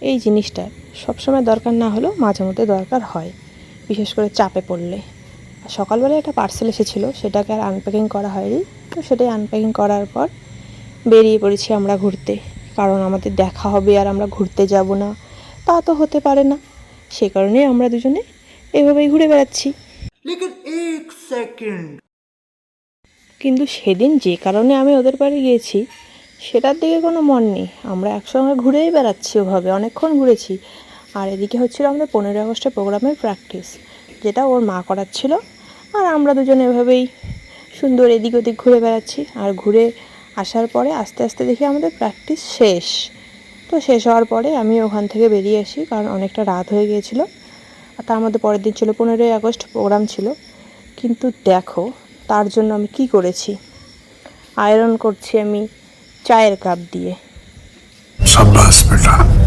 এই জিনিসটা সবসময় দরকার না হলেও মাঝে মধ্যে দরকার হয়, বিশেষ করে চাপে পড়লে। সকালবেলা একটা পার্সেল এসেছিলো, সেটাকে আর আনপ্যাকিং করা হয়নি, তো সেটাই আনপ্যাকিং করার পর বেরিয়ে পড়েছি আমরা ঘুরতে। কারণ আমাদের দেখা হবে আর আমরা ঘুরতে যাব না তা তো হতে পারে না, সে কারণেই আমরা দুজনে এভাবেই ঘুরে বেড়াচ্ছি। কিন্তু সেদিন যে কারণে আমি ওদের বাড়ি গিয়েছি সেটার দিকে কোনো মন নেই, আমরা একসঙ্গে ঘুরেই বেড়াচ্ছি, ওভাবে অনেকক্ষণ ঘুরেছি। আর এদিকে হচ্ছিল আমাদের 15ই আগস্টের প্রোগ্রামের প্র্যাকটিস, যেটা ওর মা করাচ্ছিল, আর আমরা দুজনে এভাবেই সুন্দর এদিক ওদিক ঘুরে বেড়াচ্ছি। আর ঘুরে আসার পরে আস্তে আস্তে দেখি আমাদের প্র্যাকটিস শেষ। তো শেষ হওয়ার পরে আমি ওখান থেকে বেরিয়ে আসি, কারণ অনেকটা রাত হয়ে গিয়েছিলো। আর তার মধ্যে পরের দিন ছিল 15ই আগস্ট, প্রোগ্রাম ছিল। কিন্তু দেখো তার জন্য আমি কি করেছি, আয়রন করছি আমি চায়ের কাপ দিয়ে। शाबाश बेटा।